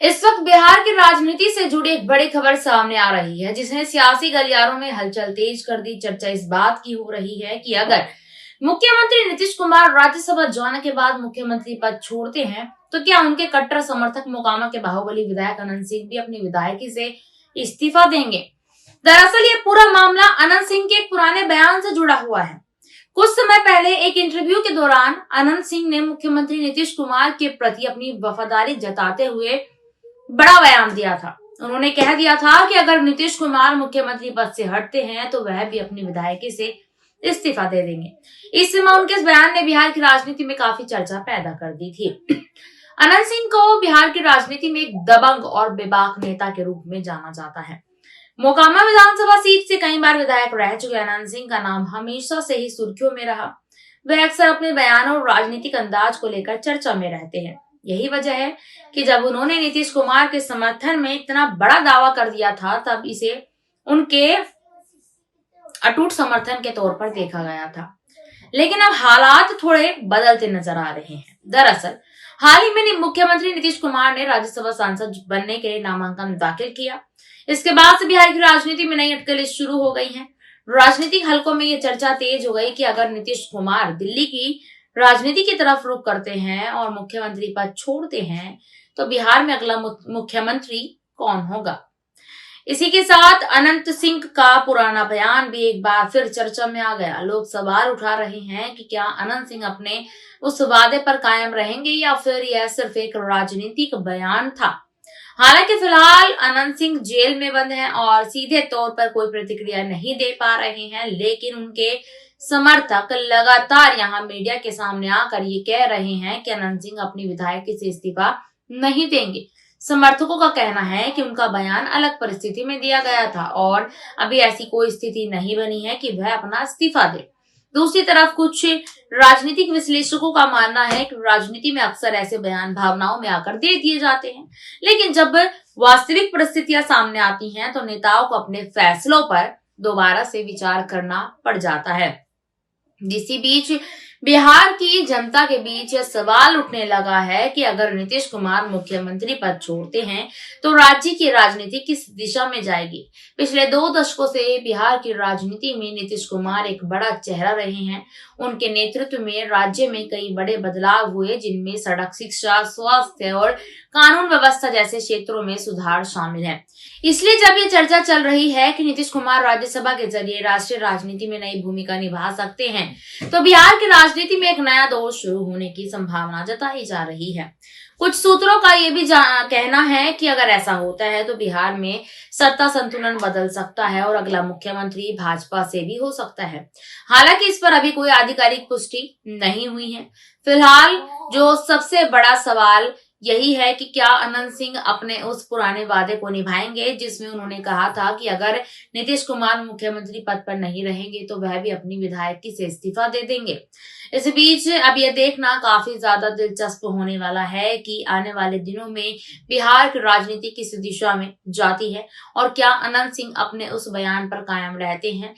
इस वक्त बिहार की राजनीति से जुड़ी एक बड़ी खबर सामने आ रही है, जिसने सियासी गलियारों में हलचल तेज कर दी। चर्चा इस बात की हो रही है कि अगर मुख्यमंत्री नीतीश कुमार राज्यसभा जाने के बाद मुख्यमंत्री पद छोड़ते हैं, तो क्या उनके कट्टर समर्थक मोकामा के बाहुबली विधायक अनंत सिंह भी अपनी विधायकी से इस्तीफा देंगे। दरअसल ये पूरा मामला अनंत सिंह के एक पुराने बयान से जुड़ा हुआ है। कुछ समय पहले एक इंटरव्यू के दौरान अनंत सिंह ने मुख्यमंत्री नीतीश कुमार के प्रति अपनी वफादारी जताते हुए बड़ा बयान दिया था। उन्होंने कह दिया था कि अगर नीतीश कुमार मुख्यमंत्री पद से हटते हैं तो वह भी अपनी विधायकी से इस्तीफा दे देंगे। इस समय उनके इस बयान ने बिहार की राजनीति में काफी चर्चा पैदा कर दी थी। अनंत सिंह को बिहार की राजनीति में एक दबंग और बेबाक नेता के रूप में जाना जाता है। मोकामा विधानसभा सीट से कई बार विधायक रह चुके अनंत सिंह का नाम हमेशा से ही सुर्खियों में रहा। वे अक्सर अपने बयानों और राजनीतिक अंदाज को लेकर चर्चा में रहते हैं। यही वजह है कि जब उन्होंने नीतीश कुमार के समर्थन में इतना बड़ा दावा कर दिया था, तब इसे उनके अटूट समर्थन के तौर पर देखा गया था। लेकिन अब हालात थोड़े बदलते नजर आ रहे हैं। दरअसल हाल ही में मुख्यमंत्री नीतीश कुमार ने राज्यसभा सांसद बनने के लिए नामांकन दाखिल किया। इसके बाद से बिहार की राजनीति में नई अटकलें शुरू हो गई हैं। राजनीतिक हलकों में ये चर्चा तेज हो गई कि अगर नीतीश कुमार दिल्ली की राजनीति की तरफ रुख करते हैं और मुख्यमंत्री पद छोड़ते हैं, तो बिहार में अगला मुख्यमंत्री कौन होगा। इसी के साथ अनंत सिंह का पुराना बयान भी एक बार फिर चर्चा में आ गया। लोग सवाल उठा रहे हैं कि क्या अनंत सिंह अपने उस वादे पर कायम रहेंगे या फिर यह सिर्फ एक राजनीतिक बयान था। हालांकि फिलहाल अनंत सिंह जेल में बंद हैं और सीधे तौर पर कोई प्रतिक्रिया नहीं दे पा रहे हैं, लेकिन उनके समर्थक लगातार यहां मीडिया के सामने आकर ये कह रहे हैं कि अनंत सिंह अपनी विधायकी से इस्तीफा नहीं देंगे। समर्थकों का कहना है कि उनका बयान अलग परिस्थिति में दिया गया था और अभी ऐसी कोई स्थिति नहीं बनी है कि वह अपना इस्तीफा दे। दूसरी तरफ कुछ राजनीतिक विश्लेषकों का मानना है कि राजनीति में अक्सर ऐसे बयान भावनाओं में आकर दे दिए जाते हैं, लेकिन जब वास्तविक परिस्थितियां सामने आती हैं तो नेताओं को अपने फैसलों पर दोबारा से विचार करना पड़ जाता है। इसी बीच बिहार की जनता के बीच यह सवाल उठने लगा है कि अगर नीतीश कुमार मुख्यमंत्री पद छोड़ते हैं तो राज्य की राजनीति किस दिशा में जाएगी। पिछले 2 दशकों से बिहार की राजनीति में नीतीश कुमार एक बड़ा चेहरा रहे हैं। उनके नेतृत्व में राज्य में कई बड़े बदलाव हुए, जिनमें सड़क, शिक्षा, स्वास्थ्य और कानून व्यवस्था जैसे क्षेत्रों में सुधार शामिल है। इसलिए जब ये चर्चा चल रही है कि नीतीश कुमार राज्यसभा के जरिए राष्ट्रीय राजनीति में नई भूमिका निभा सकते हैं, तो बिहार की राजनीति में एक नया दौर शुरू होने की संभावना जताई जा रही है। कुछ सूत्रों का ये भी कहना है कि अगर ऐसा होता है तो बिहार में सत्ता संतुलन बदल सकता है और अगला मुख्यमंत्री भाजपा से भी हो सकता है। हालांकि इस पर अभी कोई आधिकारिक पुष्टि नहीं हुई है। फिलहाल जो सबसे बड़ा सवाल यही है कि क्या अनंत सिंह अपने उस पुराने वादे को निभाएंगे, जिसमें उन्होंने कहा था कि अगर नीतीश कुमार मुख्यमंत्री पद पर नहीं रहेंगे तो वह भी अपनी विधायकी से इस्तीफा दे देंगे। इस बीच अब यह देखना काफी ज्यादा दिलचस्प होने वाला है कि आने वाले दिनों में बिहार की राजनीति किस दिशा में जाती है और क्या अनंत सिंह अपने उस बयान पर कायम रहते हैं